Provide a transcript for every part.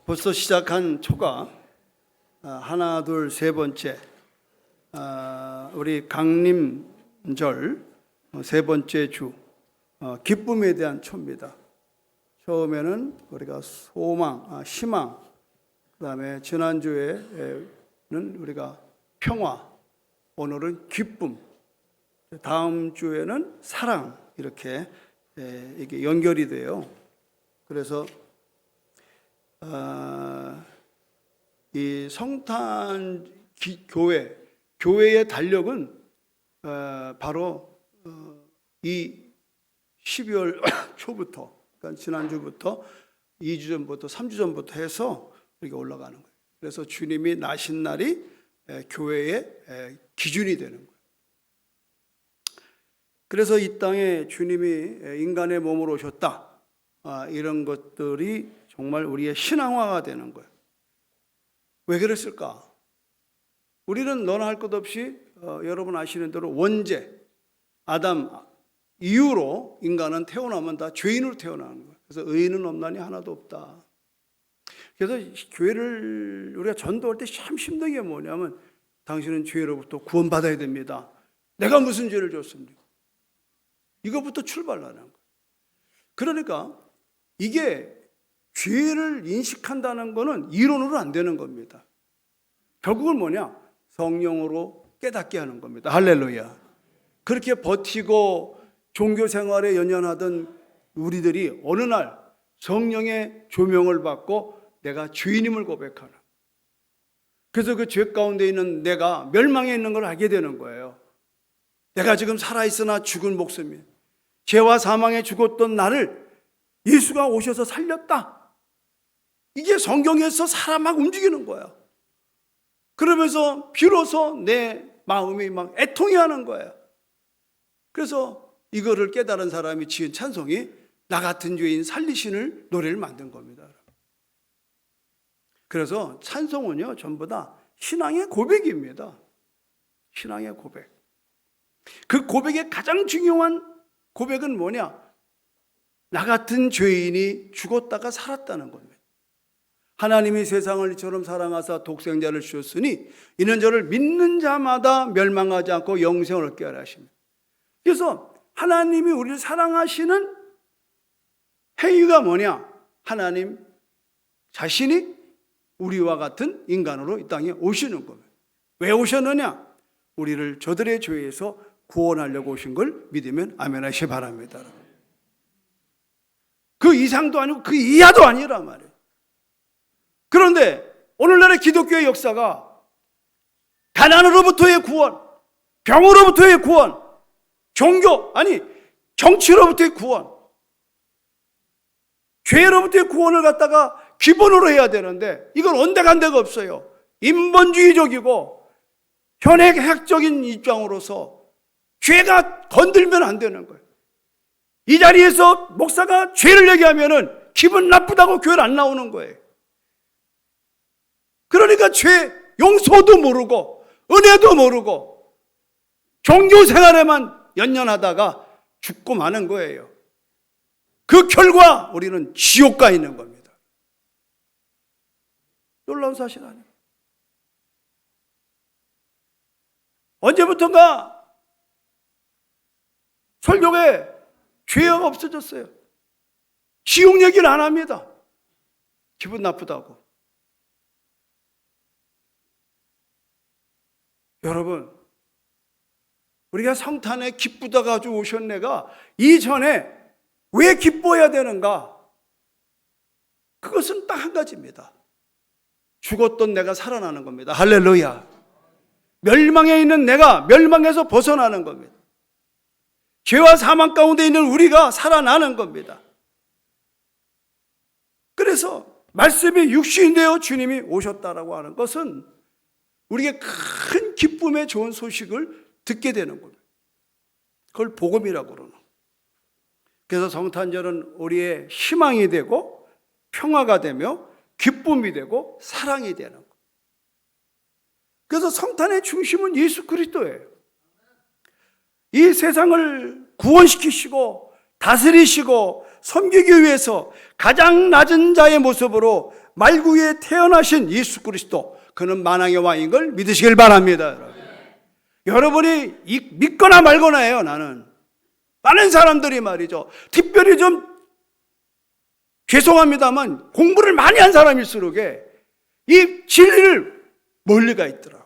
벌써 시작한 초가 하나, 둘, 세 번째 우리 강림절 세 번째 주 기쁨에 대한 초입니다. 처음에는 우리가 소망, 희망, 그다음에 지난주에는 우리가 평화, 오늘은 기쁨, 다음 주에는 사랑 이렇게 이게 연결이 돼요. 그래서 이 성탄 교회의 달력은 바로 이 12월 초부터, 그러니까 지난주부터 2주 전부터 3주 전부터 해서 이렇게 올라가는 거예요. 그래서 주님이 나신 날이 교회의 기준이 되는 거예요. 그래서 이 땅에 주님이 인간의 몸으로 오셨다, 이런 것들이 정말 우리의 신앙화가 되는 거예요. 왜 그랬을까? 우리는 너나 할 것 없이 여러분 아시는 대로 원죄, 아담 이후로 인간은 태어나면 다 죄인으로 태어나는 거예요. 그래서 의인은 없나니 하나도 없다. 그래서 교회를 우리가 전도할 때 참 힘든 게 뭐냐면, 당신은 죄로부터 구원받아야 됩니다. 내가 무슨 죄를 졌습니까? 이거부터 출발하는 거예요. 그러니까 이게 죄를 인식한다는 것은 이론으로 안 되는 겁니다. 결국은 뭐냐? 성령으로 깨닫게 하는 겁니다. 할렐루야. 그렇게 버티고 종교 생활에 연연하던 우리들이 어느 날 성령의 조명을 받고 내가 죄인임을 고백하는, 그래서 그 죄 가운데 있는 내가 멸망에 있는 걸 알게 되는 거예요. 내가 지금 살아있으나 죽은 목숨이, 죄와 사망에 죽었던 나를 예수가 오셔서 살렸다. 이게 성경에서 사람 막 움직이는 거야. 그러면서 비로소 내 마음이 막 애통해 하는 거야. 그래서 이거를 깨달은 사람이 지은 찬송이 나 같은 죄인 살리신을 노래를 만든 겁니다. 그래서 찬송은요, 전부 다 신앙의 고백입니다. 신앙의 고백. 그 고백의 가장 중요한 고백은 뭐냐? 나 같은 죄인이 죽었다가 살았다는 겁니다. 하나님이 세상을 이처럼 사랑하사 독생자를 주셨으니 이는 저를 믿는 자마다 멸망하지 않고 영생을 얻게 하려 하십니다. 그래서 하나님이 우리를 사랑하시는 행위가 뭐냐? 하나님 자신이 우리와 같은 인간으로 이 땅에 오시는 겁니다. 왜 오셨느냐? 우리를 저들의 죄에서 구원하려고 오신 걸 믿으면 아멘 하시기 바랍니다. 그 이상도 아니고 그 이하도 아니란 말이에요. 그런데 오늘날의 기독교의 역사가 가난으로부터의 구원, 병으로부터의 구원, 정치로부터의 구원, 죄로부터의 구원을 갖다가 기본으로 해야 되는데 이건 온데간데가 없어요. 인본주의적이고 현행학적인 입장으로서 죄가 건들면 안 되는 거예요. 이 자리에서 목사가 죄를 얘기하면은 기분 나쁘다고 교회를 안 나오는 거예요. 그러니까 죄 용서도 모르고 은혜도 모르고 종교 생활에만 연연하다가 죽고 마는 거예요. 그 결과 우리는 지옥 가 있는 겁니다. 놀라운 사실 아니에요. 언제부턴가 설교에 죄가 없어졌어요. 지옥 얘기를 안 합니다. 기분 나쁘다고. 여러분, 우리가 성탄에 기쁘다 가지고 오셨네가 이전에 왜 기뻐해야 되는가? 그것은 딱 한 가지입니다. 죽었던 내가 살아나는 겁니다. 할렐루야. 멸망에 있는 내가 멸망에서 벗어나는 겁니다. 죄와 사망 가운데 있는 우리가 살아나는 겁니다. 그래서 말씀이 육신이 되어 주님이 오셨다라고 하는 것은 우리에게 큰 기쁨의 좋은 소식을 듣게 되는 겁니다. 그걸 복음이라고 그러는. 그래서 성탄절은 우리의 희망이 되고 평화가 되며 기쁨이 되고 사랑이 되는 거예요. 그래서 성탄의 중심은 예수 그리스도예요. 이 세상을 구원시키시고 다스리시고 섬기기 위해서 가장 낮은 자의 모습으로 말구에 태어나신 예수 그리스도, 그는 만왕의 왕인 걸 믿으시길 바랍니다. 여러분이 믿거나 말거나 해요. 나는 많은 사람들이 말이죠, 특별히 좀 죄송합니다만 공부를 많이 한 사람일수록 이 진리를 멀리가 있더라.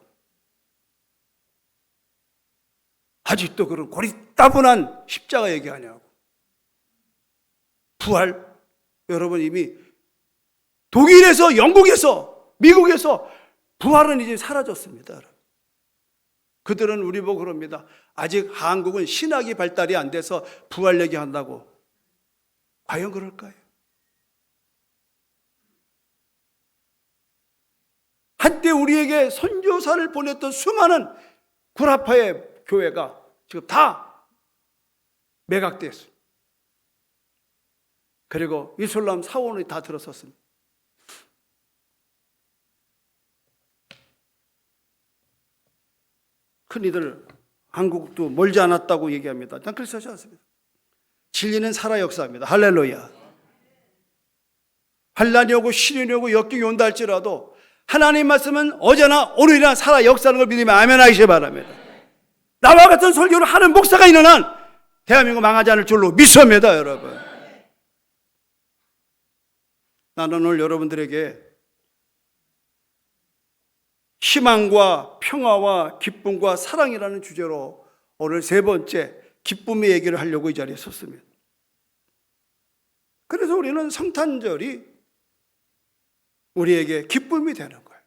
아직도 그런 고리따분한 십자가 얘기하냐고. 부활, 여러분 이미 독일에서, 영국에서, 미국에서 부활은 이제 사라졌습니다. 그들은 우리 보고 그럽니다. 아직 한국은 신학이 발달이 안 돼서 부활 얘기한다고. 과연 그럴까요? 한때 우리에게 선교사를 보냈던 수많은 구라파의 교회가 지금 다 매각됐어요. 그리고 이슬람 사원이 다 들어섰습니다. 흔히들 한국도 멀지 않았다고 얘기합니다. 난 그렇지 않습니다. 진리는 살아 역사입니다. 할렐루야. 환난이 오고 시련이 오고 역경이 온다 할지라도 하나님 말씀은 어제나 오늘이나 살아 역사하는 걸 믿으면 아멘 하시기 바랍니다. 나와 같은 설교를 하는 목사가 있는 한 대한민국 망하지 않을 줄로 믿습니다, 여러분. 나는 오늘 여러분들에게 희망과 평화와 기쁨과 사랑이라는 주제로 오늘 세 번째 기쁨의 얘기를 하려고 이 자리에 섰습니다. 그래서 우리는 성탄절이 우리에게 기쁨이 되는 거예요.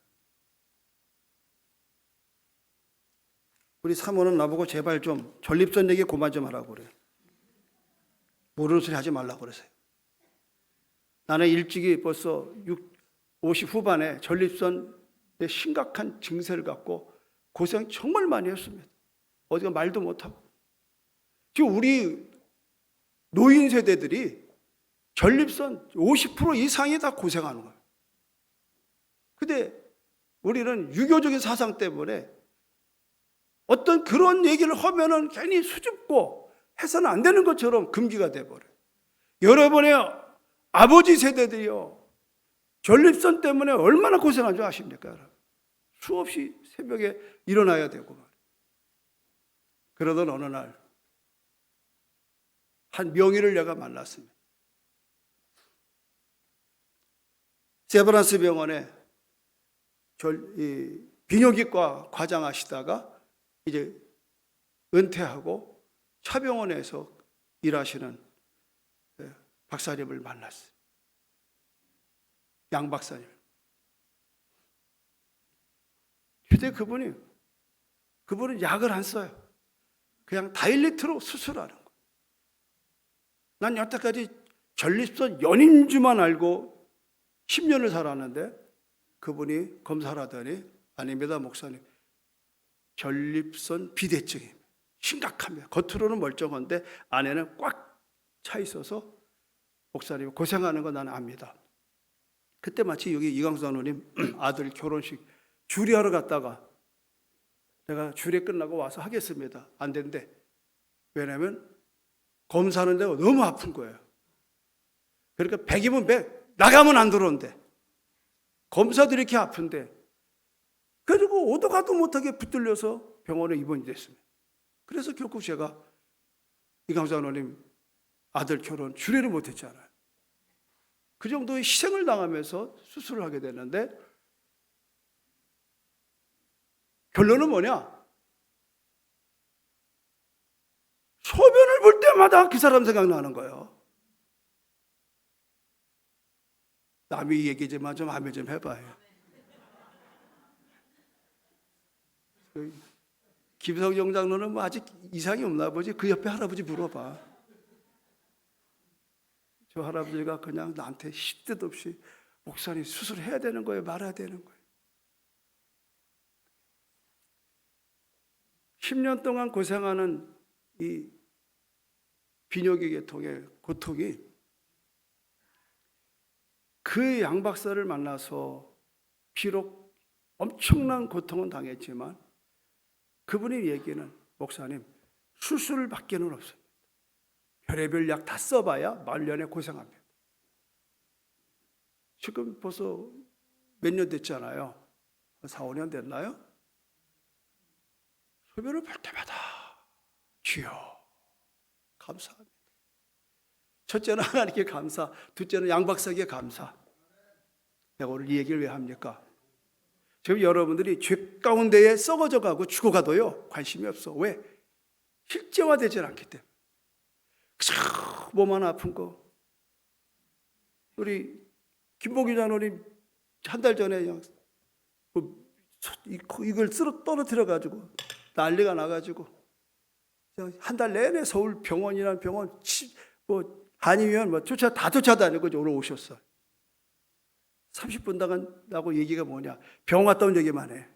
우리 사모는 나보고 제발 좀 전립선 얘기 그만 좀 하라고 그래요. 모르는 소리 하지 말라고 그러세요. 나는 일찍이 벌써 50 후반에 전립선에 심각한 증세를 갖고 고생 정말 많이 했습니다. 어디가 말도 못하고. 지금 우리 노인 세대들이 전립선 50% 이상이 다 고생하는 거예요. 근데 우리는 유교적인 사상 때문에 어떤 그런 얘기를 하면은 괜히 수줍고 해서는 안 되는 것처럼 금기가 돼버려요. 여러분의 아버지 세대들이요, 전립선 때문에 얼마나 고생한 줄 아십니까? 여러분? 수없이 새벽에 일어나야 되고 말이에요. 그러던 어느 날 한 명의를 내가 만났습니다. 세브란스 병원에 비뇨기과 과장하시다가 이제 은퇴하고 차병원에서 일하시는 박사님을 만났어요. 양 박사님. 근데 그분은 약을 안 써요. 그냥 다일리트로 수술하는 거예요. 난 여태까지 전립선 연인주만 알고 10년을 살았는데 그분이 검사를 하더니 아닙니다, 목사님. 전립선 비대증입니다. 심각합니다. 겉으로는 멀쩡한데 안에는 꽉 차 있어서 목사님 고생하는 거 나는 압니다. 그때 마치 여기 이광수 장로님 아들 결혼식 주례하러 갔다가 내가 주례 끝나고 와서 하겠습니다. 안 된대. 왜냐하면 검사하는 데가 너무 아픈 거예요. 그러니까 100이면 100 나가면 안 들어온대. 검사들이 이렇게 아픈데, 그리고 오도 가도 못하게 붙들려서 병원에 입원이 됐습니다. 그래서 결국 제가 이광수 장로님 아들 결혼 주례를 못했잖아요. 그 정도의 희생을 당하면서 수술을 하게 됐는데, 결론은 뭐냐? 소변을 볼 때마다 그 사람 생각나는 거예요. 남이 얘기지만 좀 아멘 좀 해봐요. 김성정 장로는 뭐 아직 이상이 없나 보지. 그 옆에 할아버지 물어봐. 저 할아버지가 그냥 나한테 시듯 없이 목사님 수술해야 되는 거예요, 말아야 되는 거예요. 10년 동안 고생하는 이 비뇨기 계통의 고통이 그 양 박사를 만나서 비록 엄청난 고통은 당했지만 그분의 얘기는 목사님 수술밖에는 없습니다. 별의별 약 다 써봐야 말년에 고생합니다. 지금 벌써 몇 년 됐잖아요. 4, 5년 됐나요? 소변을 볼 때마다 주여 감사합니다. 첫째는 하나님께 감사, 둘째는 양 박사에게 감사. 내가 오늘 이 얘기를 왜 합니까? 지금 여러분들이 죄 가운데에 썩어져 가고 죽어가도요 관심이 없어. 왜? 실제화되질 않기 때문에. 몸 하나 아픈 거. 우리 김봉규 장로님 한 달 전에 이걸 쓸어 떨어뜨려 가지고 난리가 나가지고 한 달 내내 서울 병원이라는 병원 아니면 다 쫓아다니고 오늘 오셨어. 30분 나간다고 얘기가 뭐냐? 병원 갔다 온 얘기만 해.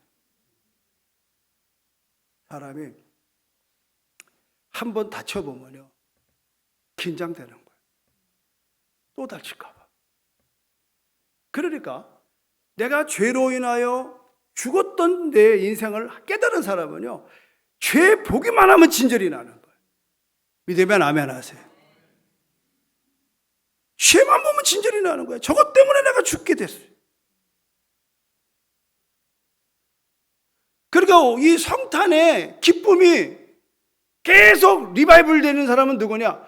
사람이 한 번 다쳐보면요 긴장되는 거예요. 또 다칠까 봐. 그러니까 내가 죄로 인하여 죽었던 내 인생을 깨달은 사람은요 죄 보기만 하면 진절이 나는 거예요. 믿으면 아멘 하세요. 죄만 보면 진절이 나는 거예요. 저것 때문에 내가 죽게 됐어요. 그러니까 이 성탄의 기쁨이 계속 리바이벌 되는 사람은 누구냐?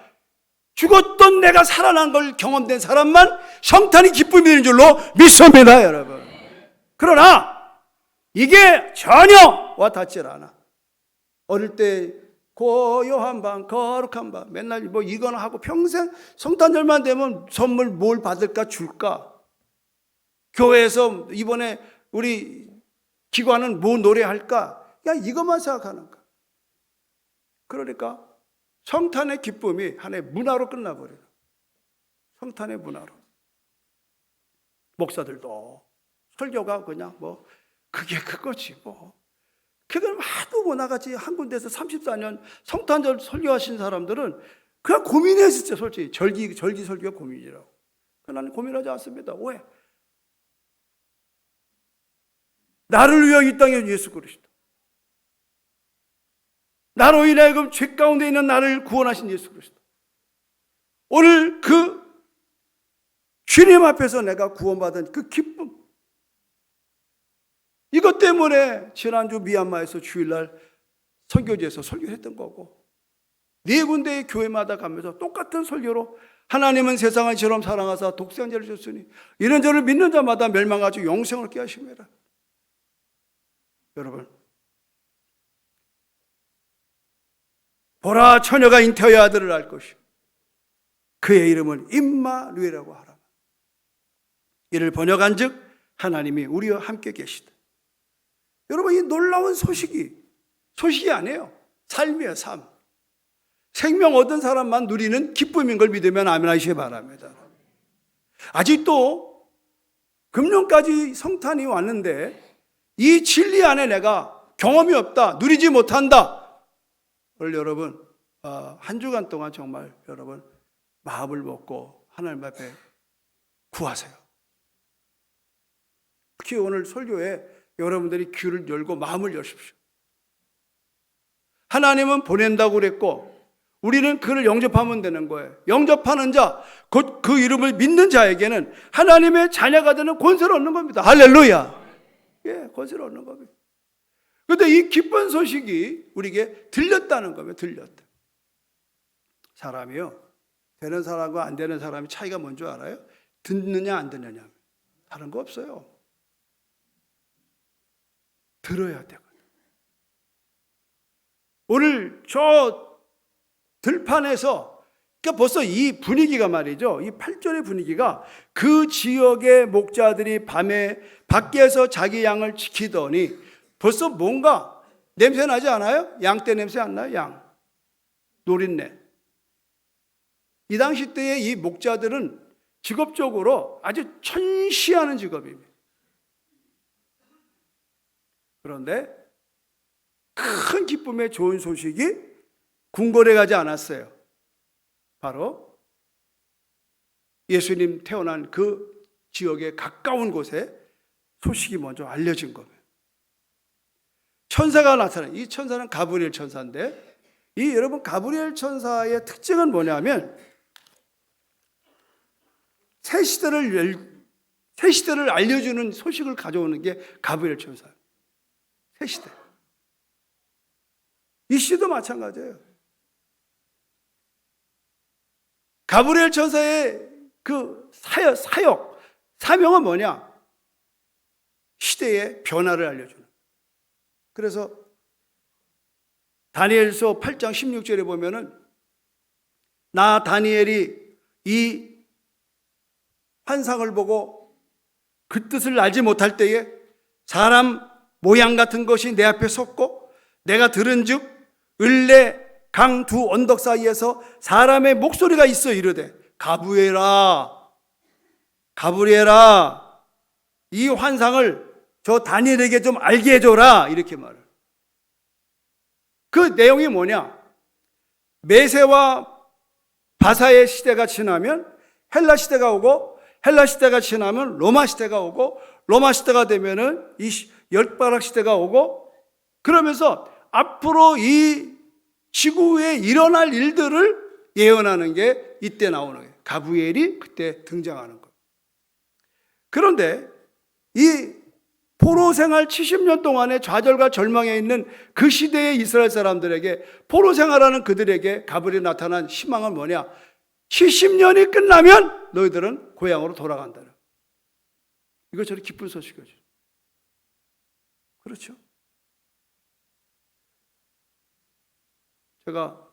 죽었던 내가 살아난 걸 경험된 사람만 성탄이 기쁨이 되는 줄로 믿습니다, 여러분. 그러나 이게 전혀 와닿질 않아. 어릴 때 고요한 밤, 거룩한 밤, 맨날 이거나 하고 평생 성탄절만 되면 선물 뭘 받을까 줄까? 교회에서 이번에 우리 기관은 뭐 노래할까? 그냥 이것만 생각하는 거야. 그러니까 성탄의 기쁨이 하나의 문화로 끝나버려요. 성탄의 문화로. 목사들도 설교가 그냥 그게 그거지 그걸 하도 나같이 한 군데서 34년 성탄절 설교하신 사람들은 그냥 고민했었죠, 솔직히. 절기 설교가 고민이라고. 나는 고민하지 않습니다. 왜? 나를 위하여 이 땅에 온 예수 그리스도. 나로 인하여 죄 가운데 있는 나를 구원하신 예수 그리스도. 오늘 그 주님 앞에서 내가 구원받은 그 기쁨. 이것 때문에 지난주 미얀마에서 주일날 선교지에서 설교를 했던 거고 4군데의 교회마다 가면서 똑같은 설교로 하나님은 세상을 이처럼 사랑하사 독생자를 줬으니 이런 저를 믿는 자마다 멸망하지 영생을 얻게 하심이라. 여러분, 보라 처녀가 잉태하여 아들을 낳을 것이요 그의 이름은 임마누엘이라고 하라. 이를 번역한즉 하나님이 우리와 함께 계시다. 여러분, 이 놀라운 소식이 아니에요. 삶이에요, 삶. 생명 얻은 사람만 누리는 기쁨인 걸 믿으면 아멘 하시기 바랍니다. 아직도 금년까지 성탄이 왔는데 이 진리 안에 내가 경험이 없다, 누리지 못한다. 오늘 여러분 한 주간 동안 정말 여러분 마음을 먹고 하나님 앞에 구하세요. 특히 오늘 설교에 여러분들이 귀를 열고 마음을 여십시오. 하나님은 보낸다고 그랬고 우리는 그를 영접하면 되는 거예요. 영접하는 자, 곧 그 이름을 믿는 자에게는 하나님의 자녀가 되는 권세를 얻는 겁니다. 할렐루야. 예, 권세를 얻는 겁니다. 그런데 이 기쁜 소식이 우리에게 들렸다는 겁니다. 들렸다. 사람이요, 되는 사람과 안 되는 사람이 차이가 뭔지 알아요? 듣느냐 안 듣느냐. 다른 거 없어요. 들어야 되거든요. 오늘 저 들판에서 그러니까 벌써 이 분위기가 말이죠. 이 8절의 분위기가 그 지역의 목자들이 밤에 밖에서 자기 양을 지키더니 벌써 뭔가 냄새 나지 않아요? 양떼 냄새 안 나요? 양. 노린내. 이 당시 때의 이 목자들은 직업적으로 아주 천시하는 직업입니다. 그런데 큰 기쁨의 좋은 소식이 궁궐에 가지 않았어요. 바로 예수님 태어난 그 지역에 가까운 곳에 소식이 먼저 알려진 겁니다. 천사가 나타나요. 이 천사는 가브리엘 천사인데 이 여러분 가브리엘 천사의 특징은 뭐냐면 새 시대를 새 시대를 알려주는 소식을 가져오는 게 가브리엘 천사예요. 새 시대. 이 시도 마찬가지예요. 가브리엘 천사의 그 사역, 사명은 뭐냐? 시대의 변화를 알려주는. 그래서 다니엘서 8장 16절에 보면은 나 다니엘이 이 환상을 보고 그 뜻을 알지 못할 때에 사람 모양 같은 것이 내 앞에 섰고 내가 들은즉 을레 강 두 언덕 사이에서 사람의 목소리가 있어 이르되 가브리엘아 이 환상을 저 다니엘에게 좀 알게 해줘라 이렇게 말을. 그 내용이 뭐냐? 메세와 바사의 시대가 지나면 헬라 시대가 오고 헬라 시대가 지나면 로마 시대가 오고 로마 시대가 되면은 이 열바락 시대가 오고 그러면서 앞으로 이 지구에 일어날 일들을 예언하는 게 이때 나오는 거예요. 가브리엘이 그때 등장하는 거예요. 그런데 이 포로 생활 70년 동안의 좌절과 절망에 있는 그 시대의 이스라엘 사람들에게 포로 생활하는 그들에게 가브리엘이 나타난 희망은 뭐냐? 70년이 끝나면 너희들은 고향으로 돌아간다. 이거 저리 기쁜 소식이죠. 그렇죠? 제가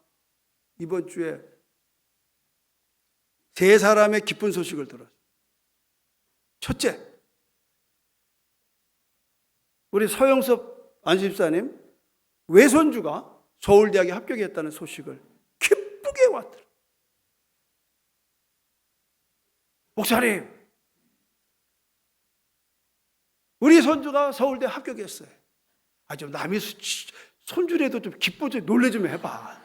이번 주에 세 사람의 기쁜 소식을 들었어요. 첫째, 우리 서영섭 안수집사님 외손주가 서울대학에 합격했다는 소식을 기쁘게 왔더라고요. 목사님, 우리 손주가 서울대 합격했어요. 좀 남의 손주라도 좀 기쁘지 놀래 좀 해봐.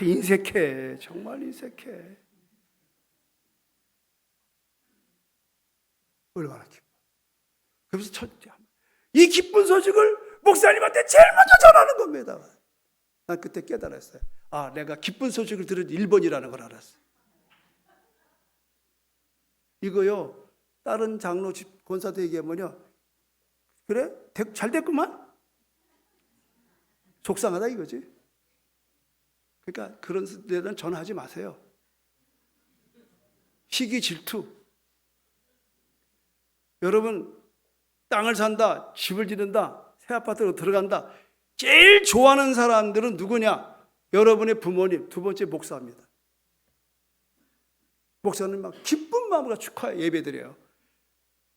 인색해, 정말 인색해. 얼마나 기뻐. 그래서 첫째, 이 기쁜 소식을 목사님한테 제일 먼저 전하는 겁니다. 난 그때 깨달았어요. 내가 기쁜 소식을 들은 1번이라는 걸 알았어요. 이거요, 다른 장로 집 권사도 얘기하면요, 그래? 잘 됐구만? 속상하다 이거지. 그러니까 그런 데는 전화하지 마세요. 시기 질투. 여러분, 땅을 산다, 집을 지른다, 새 아파트로 들어간다. 제일 좋아하는 사람들은 누구냐? 여러분의 부모님, 두 번째 목사입니다. 목사는 막 기쁜 마음으로 축하 예배드려요.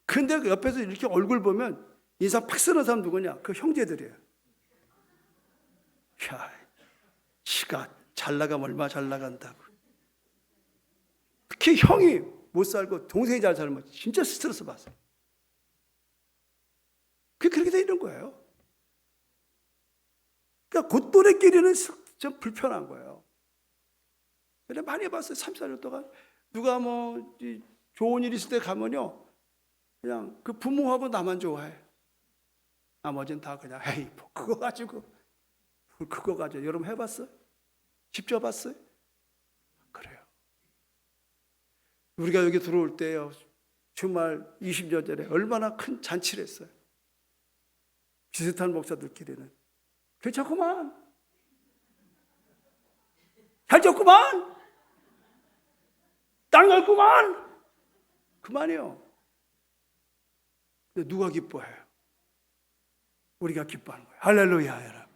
근데 그 옆에서 이렇게 얼굴 보면 인상 팍 쓰는 사람 누구냐? 그 형제들이에요. 야, 지가 잘 나가면 얼마 잘 나간다고. 특히 형이 못 살고 동생이 잘 살면 진짜 스트레스 받아요. 그렇게 되는 거예요. 그러니까 곧또래끼리는 좀 불편한 거예요. 근데 많이 봤어요. 3, 4년 동안. 누가 뭐 좋은 일 있을 때 가면요, 그냥 그 부모하고 나만 좋아해. 나머지는 다 그냥 에이 뭐 그거 가지고 여러분 해봤어요? 직접 봤어요? 그래요. 우리가 여기 들어올 때요, 주말 20년 전에 얼마나 큰 잔치를 했어요. 비슷한 목사들끼리는 괜찮구만, 잘 졌구만, 땅 넓구만. 그만이요. 근데 누가 기뻐해요? 우리가 기뻐하는 거예요. 할렐루야. 여러분,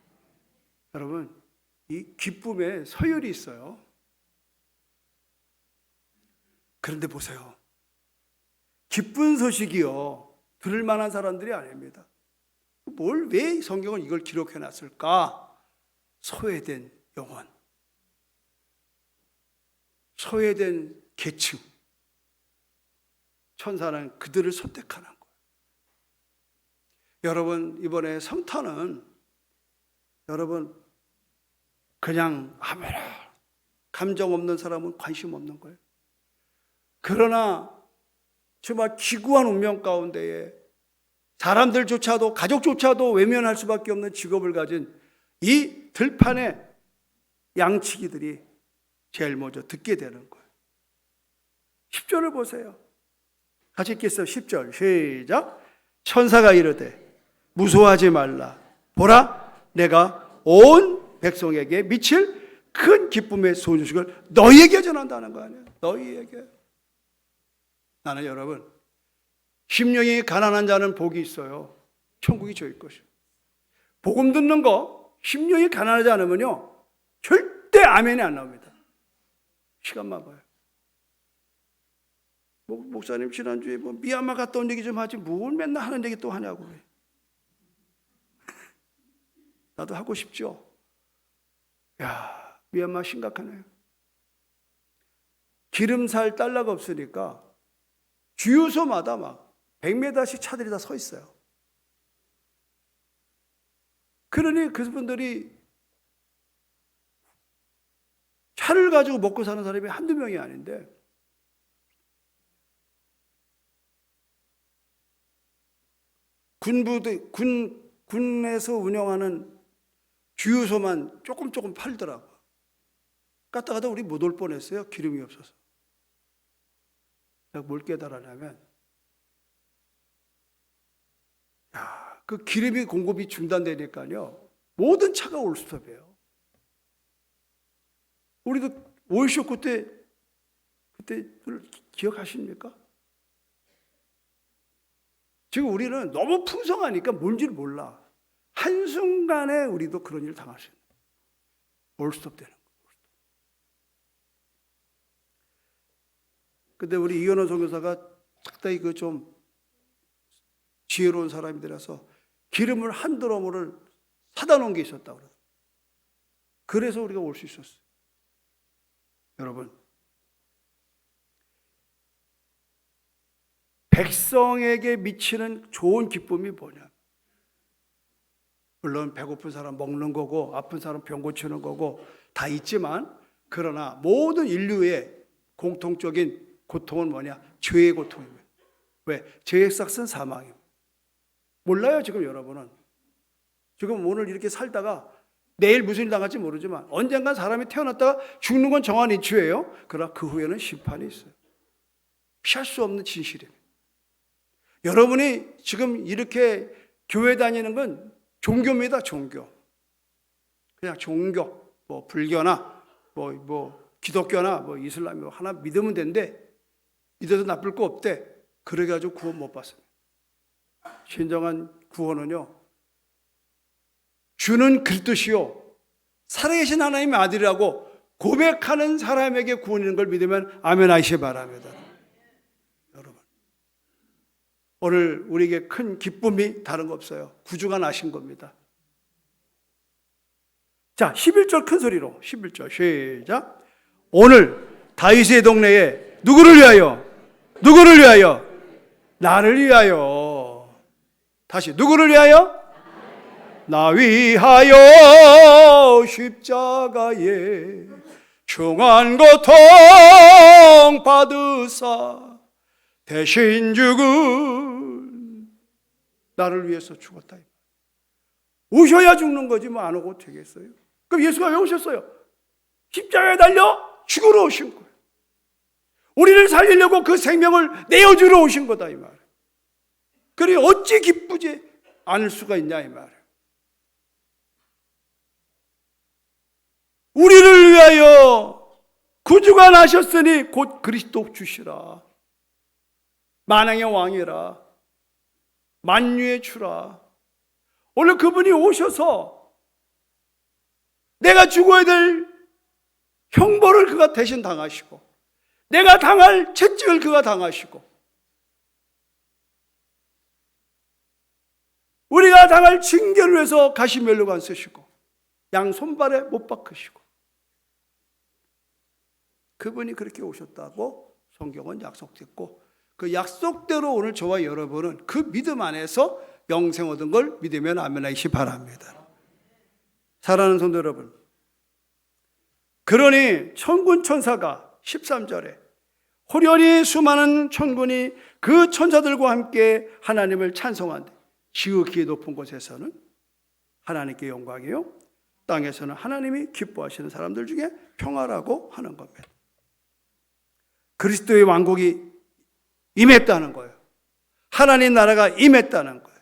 여러분, 이 기쁨에 서열이 있어요. 그런데 보세요. 기쁜 소식이요, 들을 만한 사람들이 아닙니다. 왜 성경은 이걸 기록해 놨을까? 소외된 영혼, 소외된 계층, 천사는 그들을 선택하는 거예요. 여러분, 이번에 성탄은 여러분 그냥 아무나 감정 없는 사람은 관심 없는 거예요. 그러나 정말 기구한 운명 가운데에 사람들조차도, 가족조차도 외면할 수밖에 없는 직업을 가진 이 들판의 양치기들이 제일 먼저 듣게 되는 거예요. 10절을 보세요. 같이 읽겠어요. 10절 시작. 천사가 이르되 무서워하지 말라. 보라, 내가 온 백성에게 미칠 큰 기쁨의 소식을 너희에게 전한다는 거 아니에요. 너희에게. 나는 여러분, 심령이 가난한 자는 복이 있어요. 천국이 저희 것이요. 복음 듣는 거 심령이 가난하지 않으면요 절대 아멘이 안 나옵니다. 시간만 봐요. 목사님 지난주에 미얀마 갔다 온 얘기 좀 하지 뭘 맨날 하는 얘기 또 하냐고. 나도 하고 싶죠. 야, 미얀마 심각하네요. 기름 살 달러가 없으니까 주유소마다 막 100m씩 차들이 다 서 있어요. 그러니 그분들이 차를 가지고 먹고 사는 사람이 한두 명이 아닌데 군에서 운영하는 주유소만 조금 팔더라고. 갔다가도 우리 못 올 뻔했어요. 기름이 없어서. 내가 뭘 깨달았냐면 그 기름이 공급이 중단되니까요 모든 차가 올스톱이에요. 우리도 오일쇼크 때 그때 기억하십니까? 지금 우리는 너무 풍성하니까 뭔지를 몰라. 한순간에 우리도 그런 일을 당할 수 있는 올스톱 되는 거예요. 근데 우리 이현호 선교사가 상당히 그 좀 지혜로운 사람이라서 기름을 한 드러머를 사다 놓은 게 있었다고 그래요. 그래서 우리가 올 수 있었어요. 여러분, 백성에게 미치는 좋은 기쁨이 뭐냐? 물론 배고픈 사람 먹는 거고 아픈 사람 병 고치는 거고 다 있지만 그러나 모든 인류의 공통적인 고통은 뭐냐? 죄의 고통입니다. 왜? 죄의 삭은 사망입니다. 몰라요 지금 여러분은. 지금 오늘 이렇게 살다가 내일 무슨 일 당할지 모르지만 언젠간 사람이 태어났다가 죽는 건 정한 이치예요. 그러나 그 후에는 심판이 있어요. 피할 수 없는 진실입니다. 여러분이 지금 이렇게 교회 다니는 건 종교입니다. 종교. 그냥 종교. 뭐 불교나 뭐 기독교나 뭐 이슬람 하나 믿으면 된대. 믿어도 나쁠 거 없대. 그래가지고 구원 못 받습니다. 진정한 구원은요 주는 그리스도시요 살아계신 하나님의 아들이라고 고백하는 사람에게 구원 있는 걸 믿으면 아멘 하시기 바랍니다. 여러분, 오늘 우리에게 큰 기쁨이 다른 거 없어요. 구주가 나신 겁니다. 자, 11절 큰 소리로 11절 시작. 오늘 다윗의 동네에 누구를 위하여? 누구를 위하여? 나를 위하여. 다시 누구를 위하여? 나 위하여 십자가에 중한 고통 받으사 대신 죽은 나를 위해서 죽었다. 오셔야 죽는 거지 뭐 안 오고 되겠어요? 그럼 예수가 왜 오셨어요? 십자가에 달려 죽으러 오신 거예요. 우리를 살리려고 그 생명을 내어주러 오신 거다 이 말이에요. 그래 어찌 기쁘지 않을 수가 있냐 이 말이에요. 우리를 위하여 구주가 나셨으니 곧 그리스도 주시라. 만왕의 왕이라. 만유의 주라. 오늘 그분이 오셔서 내가 죽어야 될 형벌을 그가 대신 당하시고 내가 당할 채찍을 그가 당하시고 우리가 당할 징계를 위해서 가시멜로관 쓰시고 양 손발에 못 박으시고 그분이 그렇게 오셨다고 성경은 약속했고 그 약속대로 오늘 저와 여러분은 그 믿음 안에서 영생 얻은 걸 믿으면 아멘 하시기 바랍니다. 사랑하는 성도 여러분, 그러니 천군 천사가 13절에 호련히 수많은 천군이 그 천사들과 함께 하나님을 찬송한대. 지극히 높은 곳에서는 하나님께 영광이요 땅에서는 하나님이 기뻐하시는 사람들 중에 평화라고 하는 겁니다. 그리스도의 왕국이 임했다는 거예요. 하나님 나라가 임했다는 거예요.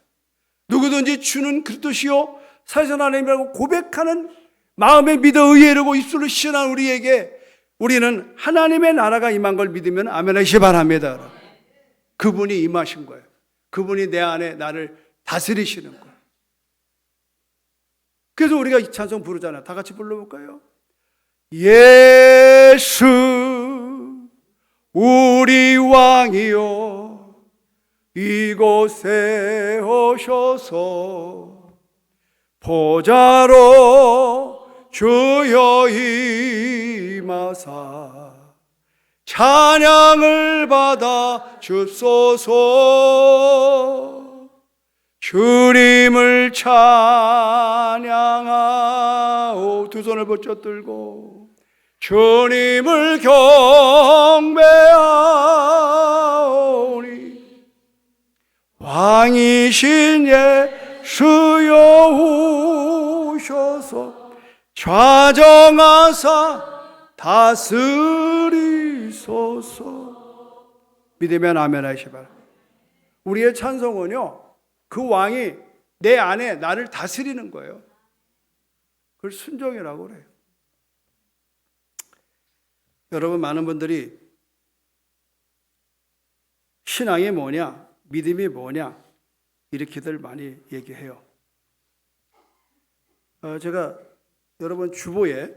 누구든지 주는 그리스도시요 살아계신 하나님이라고 고백하는 마음에 믿어 의뢰하고 입술로 시인한 우리에게 우리는 하나님의 나라가 임한 걸 믿으면 아멘 하시기 바랍니다. 그분이 임하신 거예요. 그분이 내 안에 나를 다스리시는 거예요. 그래서 우리가 이 찬송 부르잖아요. 다 같이 불러볼까요? 예수 우리 왕이요 이곳에 오셔서 보좌로 주여 임하사 찬양을 받아 주소서. 주님을 찬양하오. 두 손을 붙잡들고 주님을 경배하오니 왕이신 예수여 오셔서 좌정하사 다스리소서. 믿으면 아멘 하시기 바랍니다. 우리의 찬송은요, 그 왕이 내 안에 나를 다스리는 거예요. 그걸 순종이라고 그래요. 여러분, 많은 분들이 신앙이 뭐냐, 믿음이 뭐냐 이렇게들 많이 얘기해요. 제가 여러분 주보에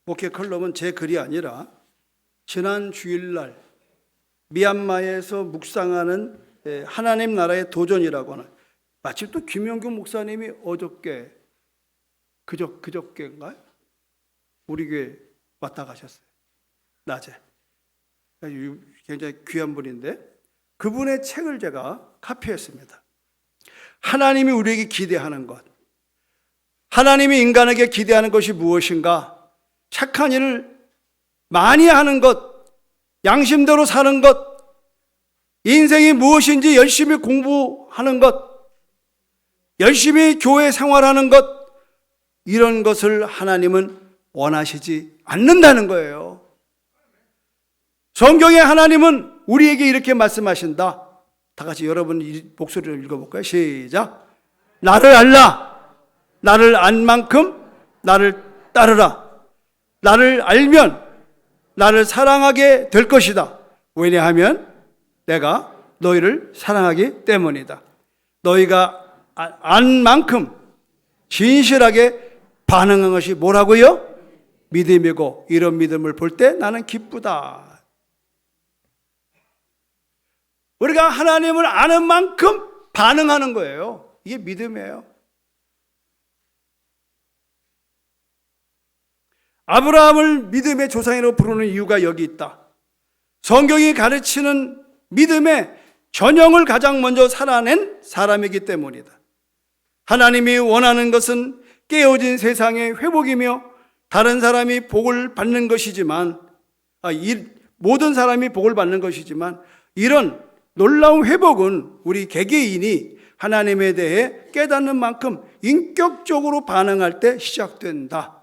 목회 컬럼은 제 글이 아니라 지난 주일날 미얀마에서 묵상하는 하나님 나라의 도전이라고 하는, 마침 또 김영규 목사님이 어저께 그저께인가요? 우리 교회 왔다 가셨어요. 낮에. 굉장히 귀한 분인데 그분의 책을 제가 카피했습니다. 하나님이 우리에게 기대하는 것, 하나님이 인간에게 기대하는 것이 무엇인가? 착한 일을 많이 하는 것, 양심대로 사는 것, 인생이 무엇인지 열심히 공부하는 것, 열심히 교회 생활하는 것, 이런 것을 하나님은 원하시지 않는다는 거예요. 성경에 하나님은 우리에게 이렇게 말씀하신다. 다 같이 여러분 목소리를 읽어볼까요? 시작. 나를 알라. 나를 안 만큼 나를 따르라. 나를 알면 나를 사랑하게 될 것이다. 왜냐하면 내가 너희를 사랑하기 때문이다. 너희가 안 만큼 진실하게 반응한 것이 뭐라고요? 믿음이고 이런 믿음을 볼 때 나는 기쁘다. 우리가 하나님을 아는 만큼 반응하는 거예요. 이게 믿음이에요. 아브라함을 믿음의 조상이라고 부르는 이유가 여기 있다. 성경이 가르치는 믿음의 전형을 가장 먼저 살아낸 사람이기 때문이다. 하나님이 원하는 것은 깨어진 세상의 회복이며 다른 사람이 복을 받는 것이지만, 모든 사람이 복을 받는 것이지만, 이런 놀라운 회복은 우리 개개인이 하나님에 대해 깨닫는 만큼 인격적으로 반응할 때 시작된다.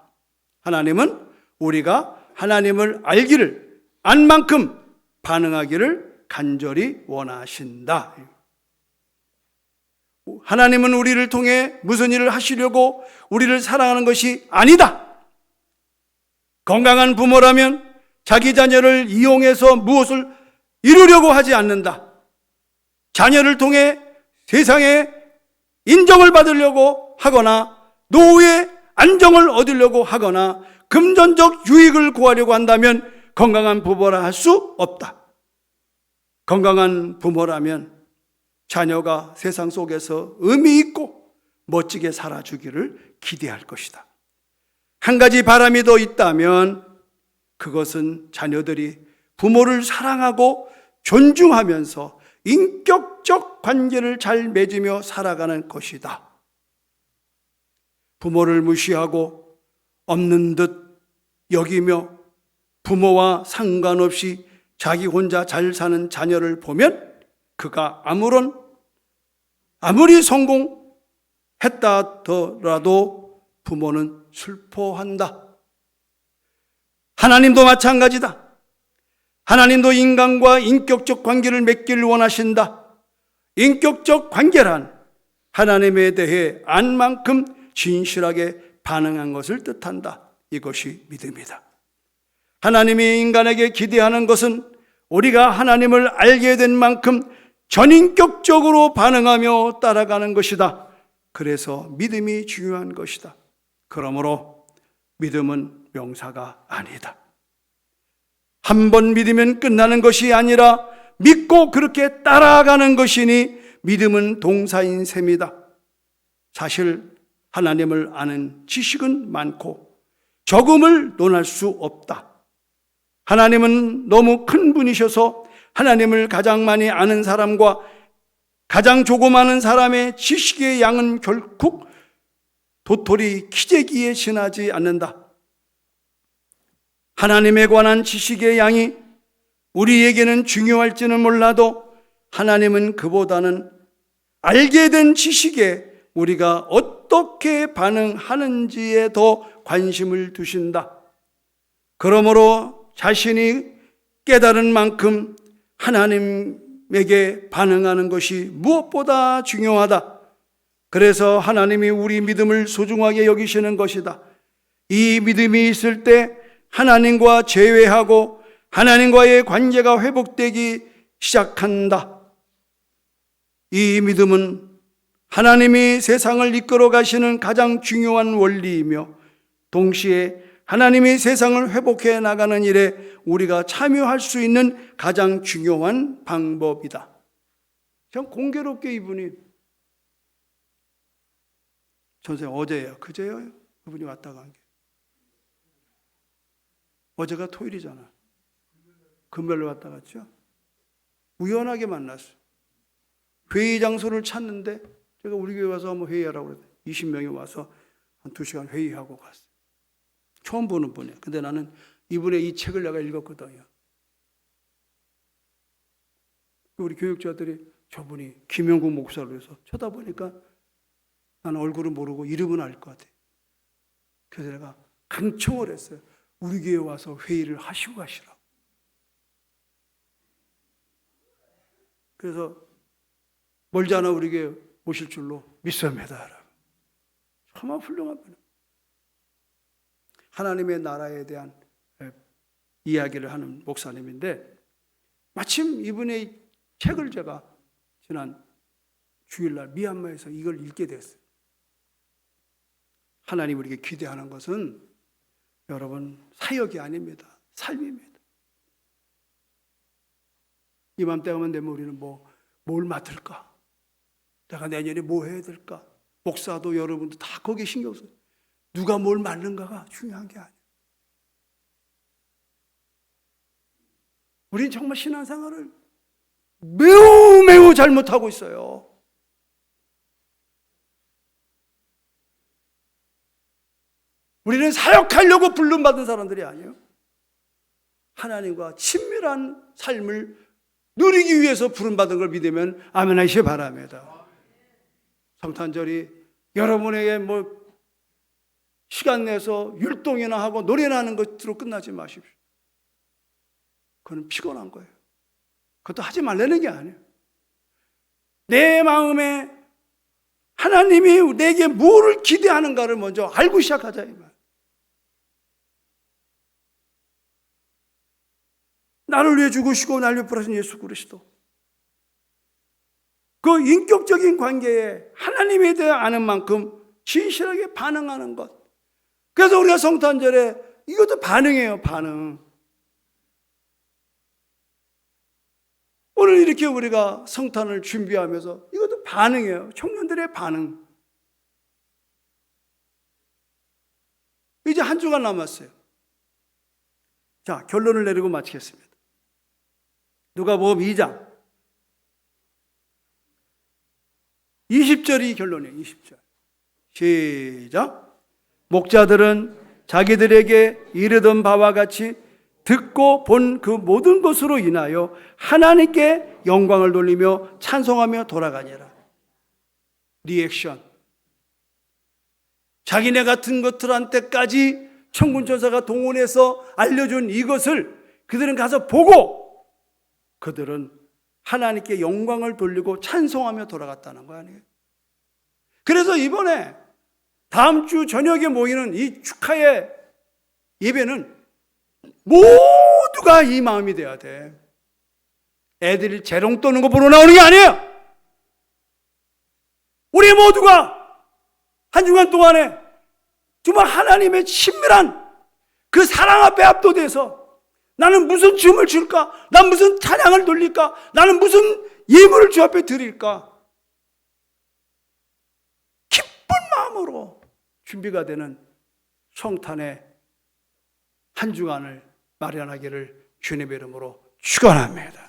하나님은 우리가 하나님을 알기를, 안 만큼 반응하기를 간절히 원하신다. 하나님은 우리를 통해 무슨 일을 하시려고 우리를 사랑하는 것이 아니다. 건강한 부모라면 자기 자녀를 이용해서 무엇을 이루려고 하지 않는다. 자녀를 통해 세상에 인정을 받으려고 하거나 노후에 안정을 얻으려고 하거나 금전적 유익을 구하려고 한다면 건강한 부모라 할 수 없다. 건강한 부모라면 자녀가 세상 속에서 의미 있고 멋지게 살아주기를 기대할 것이다. 한 가지 바람이 더 있다면 그것은 자녀들이 부모를 사랑하고 존중하면서 인격적 관계를 잘 맺으며 살아가는 것이다. 부모를 무시하고 없는 듯 여기며 부모와 상관없이 자기 혼자 잘 사는 자녀를 보면 그가 아무리 성공했다 하더라도 부모는 슬퍼한다. 하나님도 마찬가지다. 하나님도 인간과 인격적 관계를 맺기를 원하신다. 인격적 관계란 하나님에 대해 안 만큼 진실하게 반응한 것을 뜻한다. 이것이 믿음이다. 하나님이 인간에게 기대하는 것은 우리가 하나님을 알게 된 만큼 전인격적으로 반응하며 따라가는 것이다. 그래서 믿음이 중요한 것이다. 그러므로 믿음은 명사가 아니다. 한 번 믿으면 끝나는 것이 아니라 믿고 그렇게 따라가는 것이니 믿음은 동사인 셈이다. 사실 하나님을 아는 지식은 많고 적음을 논할 수 없다. 하나님은 너무 큰 분이셔서 하나님을 가장 많이 아는 사람과 가장 조금 아는 사람의 지식의 양은 결국 도토리 키재기에 지나지 않는다. 하나님에 관한 지식의 양이 우리에게는 중요할지는 몰라도 하나님은 그보다는 알게 된 지식에 우리가 어떻게 반응하는지에 더 관심을 두신다. 그러므로 자신이 깨달은 만큼 하나님에게 반응하는 것이 무엇보다 중요하다. 그래서 하나님이 우리 믿음을 소중하게 여기시는 것이다. 이 믿음이 있을 때 하나님과 재회하고 하나님과의 관계가 회복되기 시작한다. 이 믿음은 하나님이 세상을 이끌어 가시는 가장 중요한 원리이며 동시에 하나님이 세상을 회복해 나가는 일에 우리가 참여할 수 있는 가장 중요한 방법이다. 참 공교롭게 이분이 선생님 어제예요, 그제요? 그분이 왔다 간 게. 어제가 토요일이잖아. 금요일로 왔다 갔죠. 우연하게 만났어요. 회의 장소를 찾는데 제가 우리 교회 와서 한번 회의하라고 그랬더니 20명이 와서 한 2시간 회의하고 갔어요. 처음 보는 분이에요. 근데 나는 이분의 이 책을 내가 읽었거든요. 우리 교육자들이 저분이 김영국 목사로 해서 쳐다보니까 나는 얼굴은 모르고 이름은 알 것 같아요. 그래서 내가 강청을 했어요. 우리 교회 와서 회의를 하시고 가시라고. 그래서 멀지 않아 우리 교회 오실 줄로 믿습니다. 정말 훌륭한 분이에요. 하나님의 나라에 대한 이야기를 하는 목사님인데 마침 이분의 책을 제가 지난 주일날 미얀마에서 이걸 읽게 됐어요. 하나님 우리에게 기대하는 것은 여러분 사역이 아닙니다. 삶입니다. 이맘때가 되면 우리는 뭘 맡을까? 내가 내년에 뭐 해야 될까? 목사도 여러분도 다 거기에 신경 써요. 누가 뭘 맡는가가 중요한 게 아니에요. 우리는 정말 신앙생활을 매우 잘못하고 있어요. 우리는 사역하려고 부름받은 사람들이 아니에요. 하나님과 친밀한 삶을 누리기 위해서 부름받은 걸 믿으면 아멘 하시기 바랍니다. 성탄절이 여러분에게 시간 내서 율동이나 하고 노래나 하는 것으로 끝나지 마십시오. 그건 피곤한 거예요. 그것도 하지 말라는 게 아니에요. 내 마음에 하나님이 내게 뭐를 기대하는가를 먼저 알고 시작하자 이 말. 나를 위해 죽으시고 나를 위해 부활하신 예수 그리스도. 그 인격적인 관계에 하나님에 대해 아는 만큼 진실하게 반응하는 것. 그래서 우리가 성탄절에 이것도 반응이에요. 반응. 오늘 이렇게 우리가 성탄을 준비하면서 이것도 반응이에요. 청년들의 반응. 이제 한 주간 남았어요. 자, 결론을 내리고 마치겠습니다. 누가복음 2장 20절이 결론이에요. 20절 시작. 목자들은 자기들에게 이르던 바와 같이 듣고 본 그 모든 것으로 인하여 하나님께 영광을 돌리며 찬송하며 돌아가니라. 리액션. 자기네 같은 것들한테까지 천군천사가 동원해서 알려준 이것을 그들은 가서 보고 그들은 하나님께 영광을 돌리고 찬송하며 돌아갔다는 거 아니에요? 그래서 이번에 다음 주 저녁에 모이는 이 축하의 예배는 모두가 이 마음이 돼야 돼. 애들이 재롱 떠는 거 보러 나오는 게 아니에요. 우리 모두가 한 주간 동안에 정말 하나님의 친밀한 그 사랑 앞에 압도돼서 나는 무슨 춤을 출까? 난 무슨 찬양을 돌릴까? 나는 무슨 예물을 주 앞에 드릴까? 기쁜 마음으로 준비가 되는 성탄의 한 주간을 마련하기를 주님의 이름으로 축원합니다.